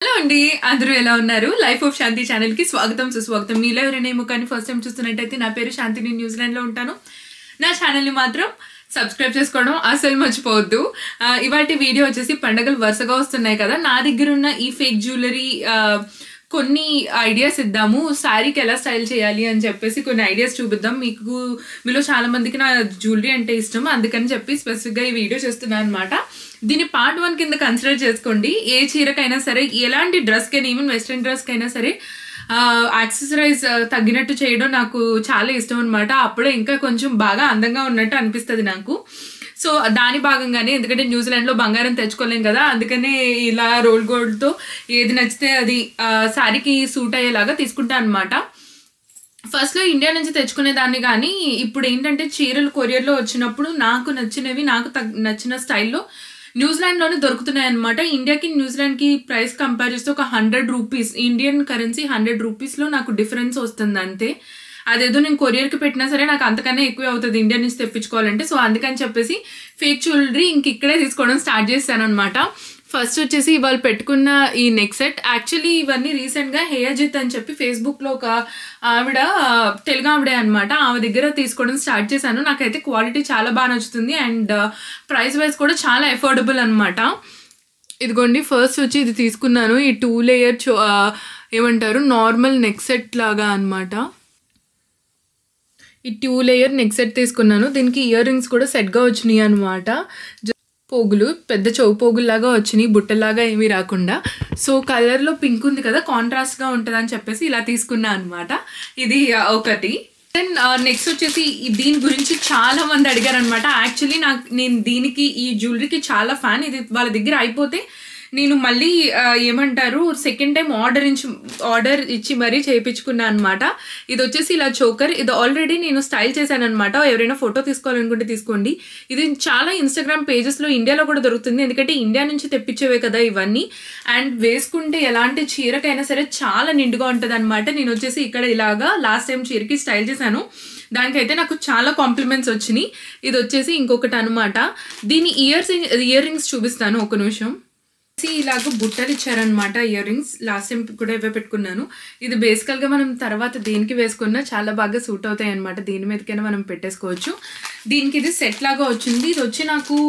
Hello అండి, అందరూ ఎలా ఉన్నారు? లైఫ్ ఆఫ్ శాంతి ఛానల్కి స్వాగతం సుస్వాగతం. మీలో ఎవరైనా ఏమో కానీ ఫస్ట్ టైం చూస్తున్నట్టయితే నా పేరు శాంతి, నేను న్యూజిలాండ్లో ఉంటాను. నా ఛానల్ని మాత్రం సబ్స్క్రైబ్ చేసుకోవడం అసలు మర్చిపోవద్దు. ఇవాటి వీడియో వచ్చేసి పండుగలు వరుసగా వస్తున్నాయి కదా, నా దగ్గర ఉన్న ఈ ఫేక్ జ్యువెలరీ కొన్ని ఐడియాస్ ఇద్దాము, శారీకి ఎలా స్టైల్ చేయాలి అని చెప్పేసి కొన్ని ఐడియాస్ చూపిద్దాం. మీలో చాలా మందికి నా జ్యువెలరీ అంటే ఇష్టం, అందుకని చెప్పి స్పెసిఫిక్గా ఈ వీడియో చేస్తున్నాను అనమాట. దీన్ని పార్ట్ 1 కింద కన్సిడర్ చేసుకోండి. ఏ చీరకైనా సరే, ఎలాంటి డ్రెస్కైనా, ఈవెన్ వెస్ట్రన్ డ్రెస్కైనా సరే యాక్సెసరైజ్ తగ్గినట్టు చేయడం నాకు చాలా ఇష్టం అనమాట. అప్పుడే ఇంకా కొంచెం బాగా అందంగా ఉన్నట్టు అనిపిస్తుంది నాకు. సో దాని భాగంగానే, ఎందుకంటే న్యూజిలాండ్లో బంగారం తెచ్చుకోలేం కదా, అందుకనే ఇలా రోల్ గోల్డ్తో ఏది నచ్చితే అది శారీకి సూట్ అయ్యేలాగా తీసుకుంటాను అనమాట. ఫస్ట్లో ఇండియా నుంచి తెచ్చుకునేదాన్ని, కానీ ఇప్పుడు ఏంటంటే చీరలు కొరియర్లో వచ్చినప్పుడు నాకు నచ్చినవి, నాకు నచ్చిన స్టైల్లో న్యూజిలాండ్లోనే దొరుకుతున్నాయి అనమాట. ఇండియాకి న్యూజిలాండ్కి ప్రైస్ కంపేర్ చేస్తే ఒక 100 రూపీస్, ఇండియన్ కరెన్సీ 100 రూపీస్లో నాకు డిఫరెన్స్ వస్తుంది అంతే. అదేదో నేను కొరియర్కి పెట్టినా సరే నాకు అంతకన్నా ఎక్కువ అవుతుంది ఇండియా నుంచి తెప్పించుకోవాలంటే. సో అందుకని చెప్పేసి ఫేక్ జ్యువెలరీ ఇక్కడే తీసుకోవడం స్టార్ట్ చేశాను అనమాట. ఫస్ట్ వచ్చేసి ఇవాళ పెట్టుకున్న ఈ నెక్ సెట్, యాక్చువల్లీ ఇవన్నీ రీసెంట్గా హేయజిత్ అని చెప్పి ఫేస్బుక్లో ఒక ఆవిడ, తెలుగు ఆవిడే అనమాట, ఆమె దగ్గర తీసుకోవడం స్టార్ట్ చేశాను. నాకైతే క్వాలిటీ చాలా బాగా నచ్చుతుంది అండ్ ప్రైస్ వైజ్ కూడా చాలా అఫోర్డబుల్ అనమాట. ఇదిగోండి, ఫస్ట్ వచ్చి ఇది తీసుకున్నాను. ఈ 2 లేయర్ ఏమంటారు, నార్మల్ నెక్ సెట్ లాగా అనమాట. ఈ 2 లేయర్ నెక్ సెట్ తీసుకున్నాను. దీనికి ఇయర్ రింగ్స్ కూడా సెట్గా వచ్చినాయి అనమాట. పోగులు పెద్ద చెవు పోగుల్లాగా వచ్చినాయి, బుట్టలాగా ఏమీ రాకుండా. సో కలర్లో పింక్ ఉంది కదా, కాంట్రాస్ట్గా ఉంటుంది అని చెప్పేసి ఇలా తీసుకున్నా అనమాట. ఇది ఒకటి. దెన్ నెక్స్ట్ వచ్చేసి దీని గురించి చాలా మంది అడిగారు అనమాట. యాక్చువల్లీ నేను దీనికి, ఈ జ్యువెలరీకి చాలా ఫ్యాన్. ఇది వాళ్ళ దగ్గర అయిపోతే నేను మళ్ళీ ఏమంటారు, సెకండ్ టైం ఆర్డర్ ఇచ్చి మరీ చేయించుకున్నాను అనమాట. ఇది వచ్చేసి ఇలా చోకర్. ఇది ఆల్రెడీ నేను స్టైల్ చేశాను అనమాట. ఎవరైనా ఫోటో తీసుకోవాలనుకుంటే తీసుకోండి. ఇది చాలా ఇన్స్టాగ్రామ్ పేజెస్లో ఇండియాలో కూడా దొరుకుతుంది, ఎందుకంటే ఇండియా నుంచి తెప్పించేవే కదా ఇవన్నీ. అండ్ వేసుకుంటే ఎలాంటి చీరకైనా సరే చాలా నిండుగా ఉంటుంది అనమాట. నేను వచ్చేసి ఇక్కడ ఇలాగా లాస్ట్ టైం చీరకి స్టైల్ చేశాను, దానికైతే నాకు చాలా కాంప్లిమెంట్స్ వచ్చినాయి. ఇది వచ్చేసి ఇంకొకటి అనమాట. దీని ఇయర్ రింగ్స్ చూపిస్తాను ఒక నిమిషం. ఇలాగ బుట్టలు ఇచ్చారనమాట ఇయర్ రింగ్స్. లాస్ట్ టైం కూడా ఇవే పెట్టుకున్నాను. ఇది బేసికల్గా మనం తర్వాత దేనికి వేసుకున్నా చాలా బాగా సూట్ అవుతాయి అనమాట. దీని మీదకైనా మనం పెట్టేసుకోవచ్చు. దీనికి ఇది సెట్ లాగా వచ్చింది. ఇది వచ్చి నాకు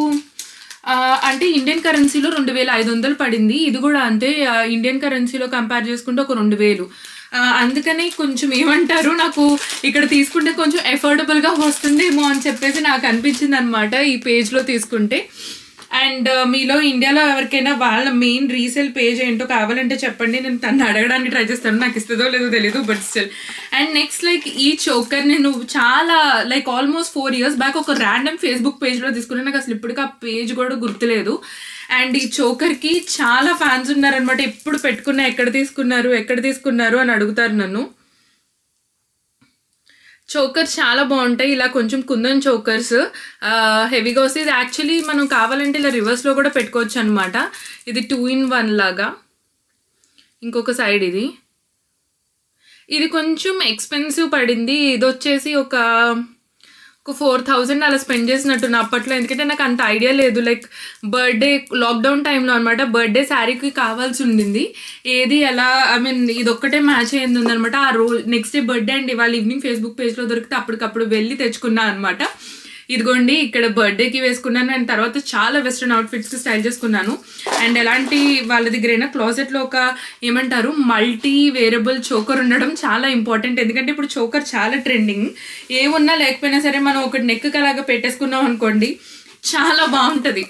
అంటే ఇండియన్ కరెన్సీలో 2500 పడింది. ఇది కూడా అంతే, ఇండియన్ కరెన్సీలో కంపేర్ చేసుకుంటే ఒక 2000. అందుకని కొంచెం ఏమంటారు, నాకు ఇక్కడ తీసుకుంటే కొంచెం అఫోర్డబుల్గా వస్తుందేమో అని చెప్పేసి నాకు అనిపించింది అనమాట ఈ పేజ్లో తీసుకుంటే. అండ్ మీలో ఇండియాలో ఎవరికైనా వాళ్ళ మెయిన్ రీసేల్ పేజ్ ఏంటో కావాలంటే చెప్పండి, నేను తను అడగడానికి ట్రై చేస్తాను. నాకు ఇస్తుందో లేదో తెలీదు, బట్ స్టిల్. అండ్ నెక్స్ట్ ఈ చోకర్ నేను చాలా ఆల్మోస్ట్ 4 years బ్యాక్ ఒక ర్యాండమ్ ఫేస్బుక్ పేజ్లో తీసుకున్నాను. నాకు అసలు ఇప్పటికీ ఆ పేజ్ కూడా గుర్తులేదు. అండ్ ఈ చోకర్కి చాలా ఫ్యాన్స్ ఉన్నారనమాట. ఎప్పుడు పెట్టుకున్నా ఎక్కడ తీసుకున్నారు అని అడుగుతారు నన్ను. చోకర్స్ చాలా బాగుంటాయి, ఇలా కొంచెం కుందన్ చోకర్స్ హెవీగా వస్తాయి. ఇది యాక్చువల్లీ మనం కావాలంటే ఇలా రివర్స్లో కూడా పెట్టుకోవచ్చు అనమాట. ఇది 2 in 1 లాగా. ఇంకొక సైడ్ ఇది కొంచెం ఎక్స్పెన్సివ్ పడింది. ఇది వచ్చేసి ఒక 4000 అలా స్పెండ్ చేసినట్టున్నా అప్పట్లో, ఎందుకంటే నాకు అంత ఐడియా లేదు. బర్త్డే లాక్డౌన్ టైంలో అనమాట, బర్త్డే శారీకి కావాల్సి ఉండింది. ఏది ఎలా, ఇది ఒక్కటే మ్యాచ్ అయ్యింది ఉందనమాట. ఆ రోజు నెక్స్ట్ డే బర్త్డే అండ్ ఇవాళ ఈవినింగ్ ఫేస్బుక్ పేజ్లో దొరికితే అప్పటికప్పుడు వెళ్ళి తెచ్చుకున్నా అనమాట. ఇదిగోండి, ఇక్కడ బర్త్డేకి వేసుకున్నాను అండ్ తర్వాత చాలా వెస్ట్రన్ అవుట్ఫిట్స్కి స్టైల్ చేసుకున్నాను. అండ్ ఎలాంటి వాళ్ళ దగ్గరైనా క్లాజెట్లో ఒక ఏమంటారు మల్టీ వేరబుల్ చోకర్ ఉండడం చాలా ఇంపార్టెంట్, ఎందుకంటే ఇప్పుడు చోకర్ చాలా ట్రెండింగ్. ఏమున్నా లేకపోయినా సరే మనం ఒకటి నెక్కి అలాగా పెట్టేసుకున్నాం అనుకోండి, చాలా బాగుంటుంది.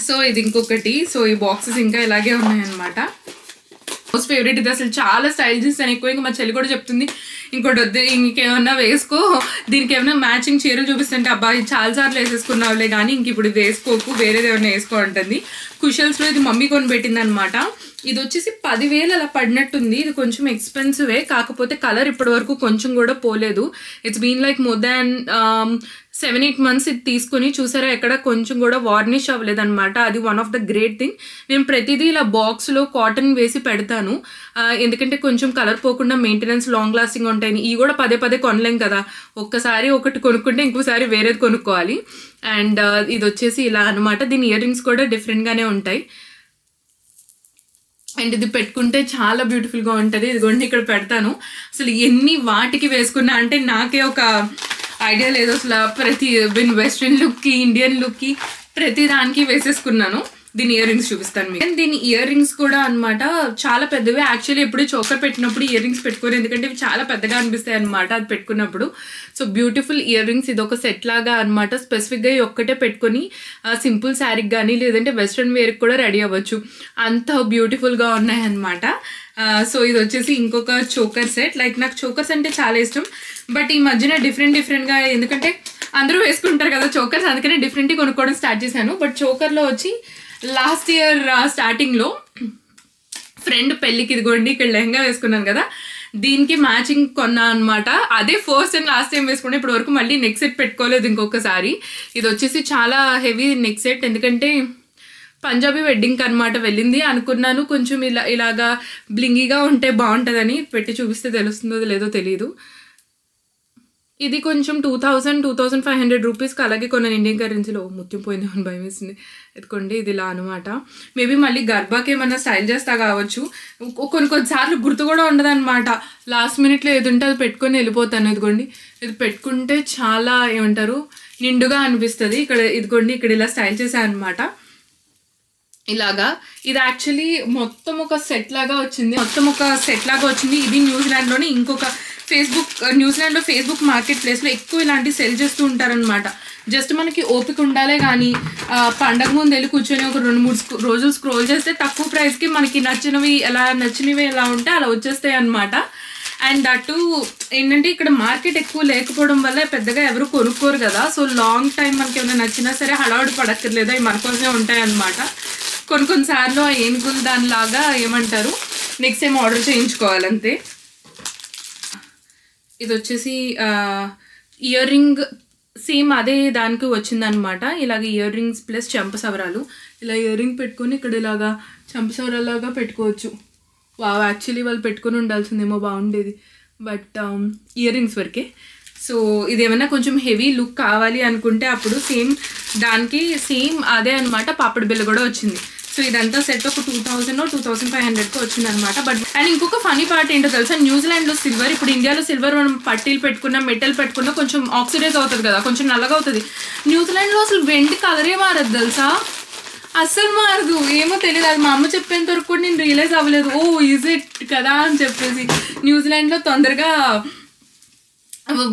సో ఇది ఇంకొకటి. సో ఈ బాక్సెస్ ఇంకా ఇలాగే ఉన్నాయన్నమాట. మోస్ట్ ఫేవరెట్ ఇది. అసలు చాలా స్టైల్ చేస్తాను ఎక్కువ. ఇంకా మా చెల్లి కూడా చెప్తుంది, ఇంకోటి వద్దు, ఇంకేమన్నా వేసుకో, దీనికి ఏమైనా మ్యాచింగ్ చీరలు చూపిస్తుంటే అబ్బా చాలాసార్లు వేసేసుకున్నావులే కానీ ఇంక ఇప్పుడు ఇది వేసుకోకు, వేరేది ఏమైనా వేసుకో ఉంటుంది. కుషల్స్లో ఇది మమ్మీ కొనిపెట్టింది అనమాట. ఇది వచ్చేసి 10,000 అలా పడినట్టుంది. ఇది కొంచెం ఎక్స్పెన్సివే, కాకపోతే కలర్ ఇప్పటి వరకు కొంచెం కూడా పోలేదు. It's been more than 7-8 months ఇది తీసుకుని చూసారా, ఎక్కడ కొంచెం కూడా వార్నిష్ అవ్వలేదన్నమాట. అది one of the great thing. నేను ప్రతిదీ ఇలా బాక్స్లో కాటన్ వేసి పెడతాను, ఎందుకంటే కొంచెం కలర్ పోకుండా మెయింటెనెన్స్ లాంగ్ లాస్టింగ్ ఉంటాయి. ఇవి కూడా పదే కొనలేం కదా, ఒక్కసారి ఒకటి కొనుక్కుంటే ఇంకోసారి వేరేది కొనుక్కోవాలి. అండ్ ఇది వచ్చేసి ఇలా అనమాట. దీని ఇయర్ రింగ్స్ కూడా డిఫరెంట్గానే ఉంటాయి. అండ్ ఇది పెట్టుకుంటే చాలా బ్యూటిఫుల్గా ఉంటుంది. ఇదిగోండి ఇక్కడ పెడతాను. అసలు ఎన్ని వాటికి వేసుకున్నా అంటే నాకే ఒక ఐడియా లేదు అసలు. ప్రతి వెస్ట్రన్ లుక్కి, ఇండియన్ లుక్కి, ప్రతి దానికి వేసేసుకున్నాను. దీని ఇయర్ రింగ్స్ చూపిస్తాను మీకు. దీని ఇయర్ రింగ్స్ కూడా అనమాట చాలా పెద్దవి. యాక్చువల్లీ ఎప్పుడు చోకర్ పెట్టినప్పుడు ఇయర్ రింగ్స్ పెట్టుకోరు, ఎందుకంటే ఇవి చాలా పెద్దగా అనిపిస్తాయి అనమాట అది పెట్టుకున్నప్పుడు. సో బ్యూటిఫుల్ ఇయర్ రింగ్స్, ఇది ఒక సెట్ లాగా అనమాట. స్పెసిఫిక్గా ఒక్కటే పెట్టుకొని సింపుల్ శారీకి కానీ లేదంటే వెస్ట్రన్ వేర్కి కూడా రెడీ అవ్వచ్చు, అంత బ్యూటిఫుల్గా ఉన్నాయన్నమాట. సో ఇది వచ్చేసి ఇంకొక చోకర్ సెట్. లైక్ నాకు చోకర్స్ అంటే చాలా ఇష్టం, బట్ ఈ మధ్యన డిఫరెంట్గా, ఎందుకంటే అందరూ వేసుకుంటారు కదా చోకర్స్, అందుకనే డిఫరెంట్గా కొనుక్కోవడం స్టార్ట్ చేశాను. బట్ చోకర్లో వచ్చి లాస్ట్ ఇయర్ స్టార్టింగ్లో ఫ్రెండ్ పెళ్ళికి ఇదిగోండి ఇక్కడ లెహంగా వేసుకున్నాను కదా, దీనికి మ్యాచింగ్ కొన్నా అనమాట. అదే ఫస్ట్ అండ్ లాస్ట్ టైం వేసుకుంటే ఇప్పుడు వరకు మళ్ళీ నెక్ సెట్ పెట్టుకోలేదు ఇంకొకసారి. ఇది వచ్చేసి చాలా హెవీ నెక్ సెట్, ఎందుకంటే పంజాబీ వెడ్డింగ్కి అనమాట వెళ్ళింది. అనుకున్నాను కొంచెం ఇలాగా బ్లింగీగా ఉంటే బాగుంటుందని. పెట్టి చూపిస్తే తెలుస్తుందో లేదో తెలియదు. ఇది కొంచెం 2500 రూపీస్కి అలాగే కొన్నాను ఇండియన్ కరెన్సీలో. ముత్యం పోయింది అని భయం వేసింది. ఎత్తుకోండి ఇది ఇలా అనమాట. మేబీ మళ్ళీ గర్భాకి ఏమన్నా స్టైల్ చేస్తా కావచ్చు. కొన్నిసార్లు గుర్తు కూడా ఉండదు అనమాట. లాస్ట్ మినిట్లో ఏది ఉంటే అది పెట్టుకొని వెళ్ళిపోతాను. ఇదిగోండి ఇది పెట్టుకుంటే చాలా ఏమంటారు నిండుగా అనిపిస్తుంది. ఇదిగోండి ఇక్కడ ఇలా స్టైల్ చేశాను అనమాట ఇలాగా. ఇది యాక్చువల్లీ మొత్తం ఒక సెట్ లాగా వచ్చింది. ఇది న్యూజిలాండ్లోనే ఇంకొక న్యూజిలాండ్లో ఫేస్బుక్ మార్కెట్ ప్లేస్లో ఎక్కువ ఇలాంటి సెల్ చేస్తూ ఉంటారనమాట. జస్ట్ మనకి ఓపిక ఉండాలే కానీ పండగ ముందు వెళ్ళి కూర్చొని ఒక 2-3 రోజులు స్క్రోల్ చేస్తే తక్కువ ప్రైస్కి మనకి నచ్చినవి ఎలా ఉంటే అలా వచ్చేస్తాయి అనమాట. అండ్ అటు ఏంటంటే ఇక్కడ మార్కెట్ ఎక్కువ లేకపోవడం వల్ల పెద్దగా ఎవరు కొనుక్కోరు కదా. సో లాంగ్ టైం మనకి ఏమైనా నచ్చినా సరే హడావుడి పడక్కర్లేదు, అవి మన కోసమే ఉంటాయి అనమాట. కొన్నిసార్లు ఆ ఏనుగులు దానిలాగా ఏమంటారు నెక్స్ట్ టైం ఆర్డర్ చేయించుకోవాలంతే. ఇది వచ్చేసి ఇయర్ రింగ్ సేమ్ అదే దానికి వచ్చిందనమాట. ఇలాగ ఇయర్ రింగ్స్ ప్లస్ చెంపసవరాలు. ఇలా ఇయర్ రింగ్ పెట్టుకొని ఇక్కడ ఇలాగా చెంపసవరాలాగా పెట్టుకోవచ్చు. యాక్చువల్లీ వాళ్ళు పెట్టుకొని ఉండాల్సిందేమో బాగుండేది, బట్ ఇయర్ రింగ్స్ వరకే. సో ఇది ఏమైనా కొంచెం హెవీ లుక్ కావాలి అనుకుంటే అప్పుడు సేమ్ అదే అనమాట. పాపడి బిల్ల కూడా వచ్చింది. సో ఇదంతా సెట్ ఒక 2000-2500కి వచ్చిందనమాట. బట్ అండ్ ఇంకొక ఫనీ పార్ట్ ఏంటో తెలుసా, న్యూజిలాండ్లో సిల్వర్, ఇప్పుడు ఇండియాలో సిల్వర్ మనం పట్టీలు పెట్టుకున్నా మెటల్ పెట్టుకున్నా కొంచెం ఆక్సిడైజ్ అవుతుంది కదా, కొంచెం నల్లగా అవుతుంది. న్యూజిలాండ్లో అసలు వెండి కలరే మారదు తెలుసా, అస్సలు మారదు. ఏమో తెలియదు, అది మా అమ్మ చెప్పేంత వరకు కూడా నేను రియలైజ్ అవ్వలేదు. ఈజ్ ఇట్ కదా అని చెప్పేసి. న్యూజిలాండ్లో తొందరగా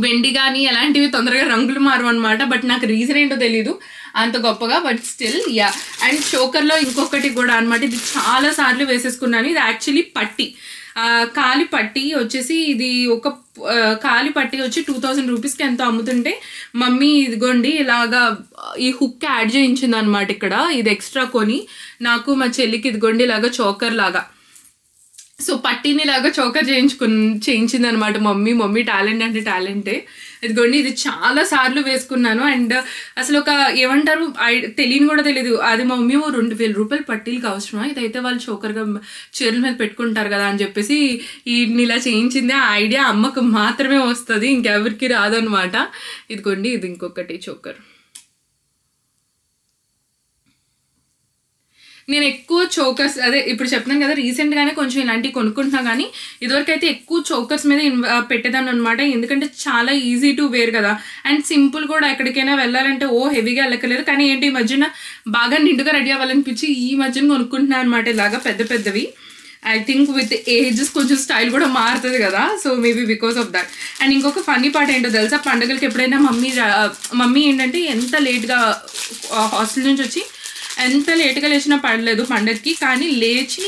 వెండి కానీ ఎలాంటివి తొందరగా రంగులు మారు అనమాట. బట్ నాకు రీజన్ ఏంటో తెలీదు అంత గొప్పగా, బట్ స్టిల్ యా. అండ్ చోకర్లో ఇంకొకటి కూడా అనమాట, ఇది చాలా సార్లు వేసేసుకున్నాను. ఇది యాక్చువల్లీ పట్టి, కాలి పట్టి వచ్చేసి, ఇది ఒక కాలి పట్టి వచ్చి 2000 రూపీస్కి ఎంతో అమ్ముతుంటే మమ్మీ ఇదిగోండి ఇలాగా ఈ హుక్ యాడ్ చేయించింది అనమాట ఇక్కడ. ఇది ఎక్స్ట్రా కొని నాకు మా చెల్లికి ఇదిగోండి ఇలాగా చోకర్ లాగా, సో పట్టీని లాగా చోకర్ చేయించింది అనమాట మమ్మీ టాలెంట్ అంటే టాలెంటే. ఇదిగోండి ఇది చాలా సార్లు వేసుకున్నాను. అండ్ అసలు ఒక ఏమంటారు తెలియని కూడా తెలియదు. అది మా మమ్మీ 2000 రూపాయలు పట్టీలకు అవసరమా, ఇదైతే వాళ్ళు చోకర్గా చీరల మీద పెట్టుకుంటారు కదా అని చెప్పేసి వీటిని ఇలా చేయించింది. ఆ ఐడియా అమ్మకు మాత్రమే వస్తుంది, ఇంకెవరికి రాదనమాట. ఇదిగోండి ఇది ఇంకొకటి చోకర్. నేను ఎక్కువ చోకర్స్ అదే ఇప్పుడు చెప్తున్నాను కదా, రీసెంట్గానే కొంచెం ఇలాంటివి కొనుక్కుంటున్నా, కానీ ఇదివరకైతే ఎక్కువ చోకర్స్ మీద పెట్టేదాన్ని అనమాట. ఎందుకంటే చాలా ఈజీ టు వేర్ కదా, అండ్ సింపుల్ కూడా. ఎక్కడికైనా వెళ్ళాలంటే హెవీగా వెళ్ళకలేదు, కానీ ఏంటి ఈ మధ్యన బాగా నిండుగా రెడీ అవ్వాలనిపించి ఈ మధ్యన కొనుక్కుంటున్నాను అనమాట ఇలాగా పెద్దవి. ఐ థింక్ విత్ ఏజెస్ కొంచెం స్టైల్ కూడా మారుతుంది కదా, so maybe because of that. And ఇంకొక ఫన్నీ పార్ట్ ఏంటో తెలుసా, పండుగలకి ఎప్పుడైనా మమ్మీ ఏంటంటే ఎంత లేట్గా హాస్టల్ నుంచి వచ్చి ఎంత లేట్గా లేచినా పడలేదు పండగకి, కానీ లేచి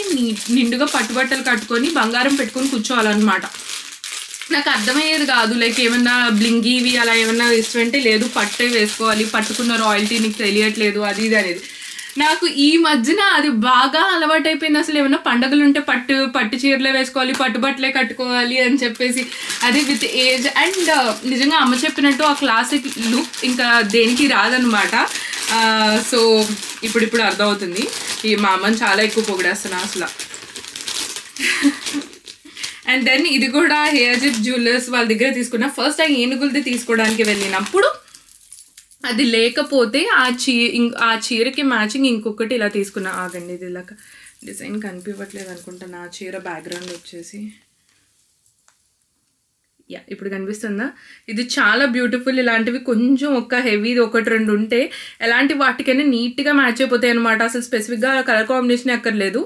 నిండుగా పట్టుబట్టలు కట్టుకొని బంగారం పెట్టుకొని కూర్చోవాలన్నమాట. నాకు అర్థమయ్యేది కాదు, లైక్ ఏమన్నా బ్లింగీవి అలా ఏమన్నా ఇష్టమంటే లేదు పట్టే వేసుకోవాలి, పట్టుకున్న రాయల్టీ నీకు తెలియట్లేదు అది ఇది అనేది. నాకు ఈ మధ్యన అది బాగా అలవాటైపోయింది. అసలు ఏమన్నా పండుగలు ఉంటే పట్టు చీరలే వేసుకోవాలి, పట్టుబట్టలే కట్టుకోవాలి అని చెప్పేసి. అది విత్ ఏజ్. అండ్ నిజంగా అమ్మ చెప్పినట్టు ఆ క్లాసిక్ లుక్ ఇంకా దేనికి రాదనమాట. సో ఇప్పుడు అర్థమవుతుంది. ఈ మా అమ్మని చాలా ఎక్కువ పొగిడేస్తున్నా అసలు. అండ్ దెన్ ఇది కూడా హేయర్జిత్ జ్యువెలర్స్ వాళ్ళ దగ్గర తీసుకున్నా. ఫస్ట్ టైం ఏనుగులది తీసుకోవడానికి వెళ్ళినప్పుడు అది లేకపోతే ఆ చీరకి మ్యాచింగ్ ఇంకొకటి ఇలా తీసుకున్నా. ఆగండి ఇది ఇలా డిజైన్ కనిపించట్లేదు అనుకుంటా నా చీర బ్యాక్గ్రౌండ్ వచ్చేసి. యా, ఇప్పుడు కనిపిస్తుందా? ఇది చాలా బ్యూటిఫుల్. ఇలాంటివి కొంచెం ఒక హెవీది 1-2 ఉంటే ఎలాంటి వాటికైనా నీట్గా మ్యాచ్ అయిపోతాయి అనమాట. అసలు స్పెసిఫిక్గా కలర్ కాంబినేషన్ అక్కర్లేదు.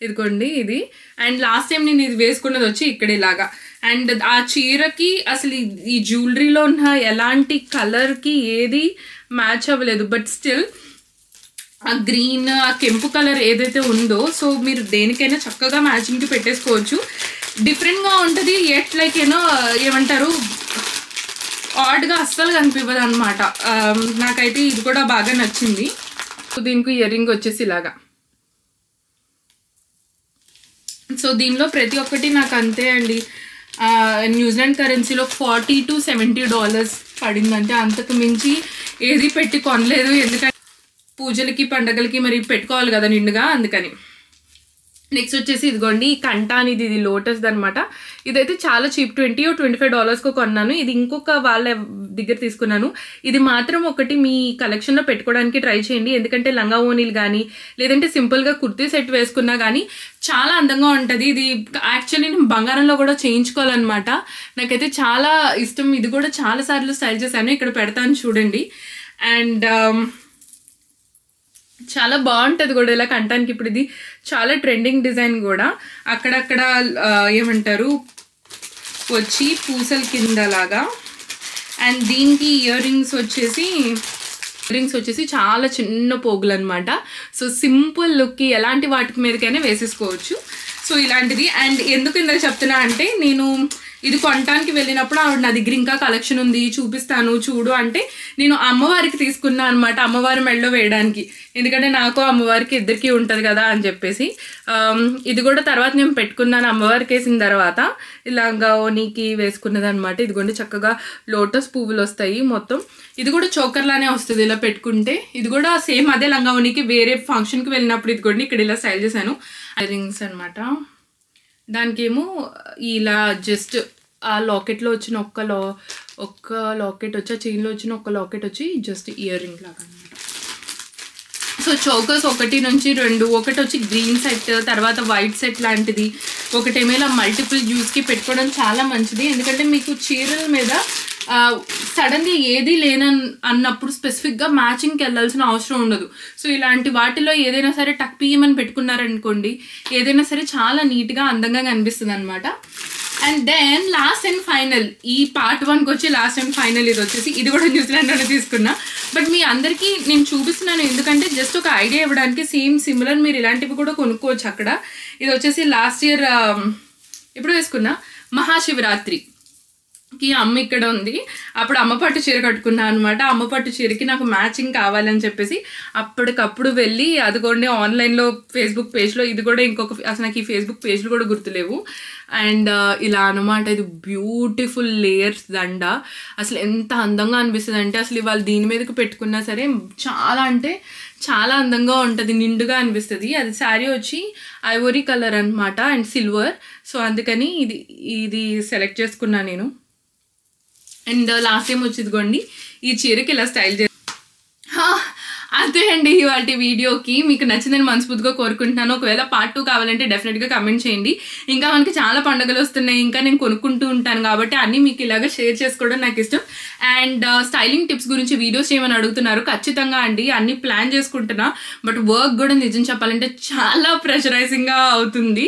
ఇదిగోండి ఇది. అండ్ లాస్ట్ టైం నేను ఇది వేసుకున్నది వచ్చి ఇక్కడ ఇలాగా. అండ్ ఆ చీరకి అసలు ఈ జ్యువెలరీలో ఉన్న ఎలాంటి కలర్కి ఏది మ్యాచ్ అవ్వలేదు. బట్ స్టిల్ ఆ గ్రీన్, ఆ కెంపు కలర్ ఏదైతే ఉందో, సో మీరు దేనికైనా చక్కగా మ్యాచింగ్కి పెట్టేసుకోవచ్చు. డిఫరెంట్గా ఉంటుంది. ఎట్ లైక్ ఏమంటారు, ఆడ్గా అస్సలు కనిపించదు అనమాట. నాకైతే ఇది కూడా బాగా నచ్చింది. సో దీనికి ఇయర్ రింగ్ వచ్చేసి ఇలాగా. సో దీనిలో ప్రతి ఒక్కటి నాకు అంతే అండి, న్యూజిలాండ్ కరెన్సీలో $40 to $70 పడిందంటే. అంతకు మించి ఏది పెట్టి కొనలేదు. ఎందుకంటే పూజలకి పండగలకి మరి పెట్టుకోవాలి కదా నిండుగా, అందుకని. నెక్స్ట్ వచ్చేసి ఇదిగోండి ఈ కంట అనేది, ఇది లోటస్ అనమాట. ఇదైతే చాలా చీప్, $20 or $25 కొన్నాను. ఇది ఇంకొక వాళ్ళ దగ్గర తీసుకున్నాను. ఇది మాత్రం ఒకటి మీ కలెక్షన్లో పెట్టుకోవడానికి ట్రై చేయండి. ఎందుకంటే లంగా ఓనీలు కానీ లేదంటే సింపుల్గా కుర్తీ సెట్ వేసుకున్నా కానీ చాలా అందంగా ఉంటుంది. ఇది యాక్చువల్లీ నేను బంగారంలో కూడా చేయించుకోవాలన్నమాట. నాకైతే చాలా ఇష్టం. ఇది కూడా చాలా సార్లు స్టైల్ చేశాను. ఇక్కడ పెడతాను చూడండి. అండ్ చాలా బాగుంటుంది కూడా ఇలా కంటానికి. ఇప్పుడు ఇది చాలా ట్రెండింగ్ డిజైన్ కూడా. అక్కడక్కడ ఏమంటారు వచ్చి పూసల కింద లాగా. అండ్ దీనికి ఇయర్ రింగ్స్ వచ్చేసి చాలా చిన్న పోగులు అనమాట. సో సింపుల్ లుక్కి ఎలాంటి వాటికి మీదకైనా వేసేసుకోవచ్చు. సో ఇలాంటిది. అండ్ ఎందుకు ఇందాక చెప్తున్నా అంటే, నేను ఇది కొనటానికి వెళ్ళినప్పుడు ఆవిడ నా దగ్గర ఇంకా కలెక్షన్ ఉంది చూపిస్తాను చూడు అంటే, నేను అమ్మవారికి తీసుకున్నా అనమాట, అమ్మవారి మెడలో వేయడానికి. ఎందుకంటే నాకు అమ్మవారికి ఇద్దరికి ఉంటుంది కదా అని చెప్పేసి. ఇది కూడా తర్వాత నేను పెట్టుకున్నాను అమ్మవారికి వేసిన తర్వాత. ఇలాగా ఓనీకి వేసుకున్నది అనమాట. ఇదిగోండి చక్కగా లోటస్ పువ్వులు వస్తాయి మొత్తం. ఇది కూడా చోకర్ లానే వస్తుంది ఇలా పెట్టుకుంటే. ఇది కూడా సేమ్ అదే లంగా ఓనీకి వేరే ఫంక్షన్కి వెళ్ళినప్పుడు ఇదిగోండి ఇక్కడ ఇలా స్టైల్ చేశాను. రింగ్స్ అనమాట. దానికేమో ఇలా జస్ట్ ఆ లాకెట్లో వచ్చిన ఒక్క లాకెట్ వచ్చి, ఆ చైన్లో వచ్చిన ఒక్క లాకెట్ వచ్చి జస్ట్ ఇయర్ రింగ్ లాగా అనమాట. సో చోకర్స్ 1 నుంచి 2, ఒకటి వచ్చి గ్రీన్ సెట్, తర్వాత వైట్ సెట్ లాంటిది, ఒకటేమో ఇలా మల్టిపుల్ యూస్కి పెట్టుకోవడం చాలా మంచిది. ఎందుకంటే మీకు చీరల మీద సడన్గా ఏది అన్నప్పుడు స్పెసిఫిక్గా మ్యాచింగ్కి వెళ్ళాల్సిన అవసరం ఉండదు. సో ఇలాంటి వాటిలో ఏదైనా సరే టక్ పీయమని పెట్టుకున్నారనుకోండి, ఏదైనా సరే చాలా నీట్గా అందంగా కనిపిస్తుంది అనమాట. And then last and final, ఈ పార్ట్ 1కి వచ్చి లాస్ట్ అండ్ ఫైనల్ ఇది వచ్చేసి, ఇది కూడా న్యూజిలాండ్లోనే తీసుకున్నా. బట్ మీ అందరికీ నేను చూపిస్తున్నాను ఎందుకంటే జస్ట్ ఒక ఐడియా ఇవ్వడానికి. సేమ్ సిమిలర్ మీరు ఇలాంటివి కూడా కొనుక్కోవచ్చు అక్కడ. ఇది వచ్చేసి లాస్ట్ ఇయర్ ఎప్పుడు వేసుకున్నా, మహాశివరాత్రికి అమ్మ ఇక్కడ ఉంది, అప్పుడు అమ్మ పట్టు చీర కట్టుకున్నాను అనమాట. అమ్మ పట్టు చీరకి నాకు మ్యాచింగ్ కావాలని చెప్పేసి అప్పటికప్పుడు వెళ్ళి అదిగోండి ఆన్లైన్లో ఫేస్బుక్ పేజ్లో, ఇది కూడా ఇంకొక అసలు నాకు ఈ ఫేస్బుక్ పేజ్లు కూడా గుర్తులేవు. అండ్ ఇలా అనమాట. ఇది బ్యూటిఫుల్ లేయర్స్ దండ. అసలు ఎంత అందంగా అనిపిస్తుంది అంటే, అసలు ఇవాళ దీని మీదకి పెట్టుకున్నా సరే చాలా అంటే చాలా అందంగా ఉంటుంది, నిండుగా అనిపిస్తుంది. అది శారీ వచ్చి ఐవరీ కలర్ అనమాట అండ్ సిల్వర్. సో అందుకని ఇది సెలెక్ట్ చేసుకున్నా నేను. అండ్ లాస్ట్ టైం వచ్చిందిగోండి ఈ చీరకి ఇలా స్టైల్ అంతే అండి ఇవాళ వీడియోకి. మీకు నచ్చిందని మనస్ఫూర్తిగా కోరుకుంటున్నాను. ఒకవేళ పార్ట్ 2 కావాలంటే డెఫినెట్గా కమెంట్ చేయండి. ఇంకా మనకి చాలా పండుగలు వస్తున్నాయి, ఇంకా నేను కొనుక్కుంటూ ఉంటాను కాబట్టి అన్నీ మీకు ఇలాగ షేర్ చేసుకోవడం నాకు ఇష్టం. అండ్ స్టైలింగ్ టిప్స్ గురించి వీడియోస్ చేయమని అడుగుతున్నారు. ఖచ్చితంగా అండి అన్నీ ప్లాన్ చేసుకుంటున్నా. బట్ వర్క్ కూడా నిజం చెప్పాలంటే చాలా ప్రెషరైజింగ్గా అవుతుంది.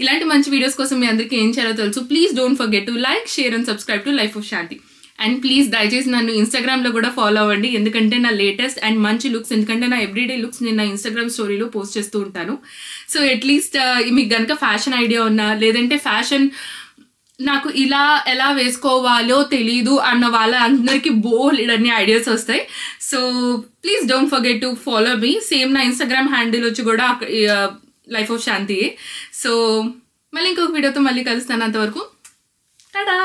ఇలాంటి మంచి వీడియోస్ కోసం మీ అందరికీ ఏం చేయాలో తెలుసు. Please don't forget to like, share and subscribe to life of Shanti. And please దయచేసి నన్ను ఇన్స్టాగ్రామ్లో కూడా ఫాలో అవ్వండి. ఎందుకంటే నా లేటెస్ట్ అండ్ మంచి లుక్స్, ఎందుకంటే నా ఎవ్రీడే లుక్స్ నేను నా ఇన్స్టాగ్రామ్ స్టోరీలో పోస్ట్ చేస్తూ ఉంటాను. సో అట్లీస్ట్ మీకు కనుక ఫ్యాషన్ ఐడియా ఉన్నా, లేదంటే ఫ్యాషన్ నాకు ఇలా ఎలా వేసుకోవాలో తెలీదు అన్న వాళ్ళందరికీ బోల్డ్ అన్ని ఐడియాస్ వస్తాయి. So please don't forget to follow me. Same నా ఇన్స్టాగ్రామ్ హ్యాండిల్ వచ్చి కూడా లైఫ్ ఆఫ్ శాంతి. సో మళ్ళీ ఇంకొక వీడియోతో మళ్ళీ కలుస్తాను. అంతవరకు టాటా.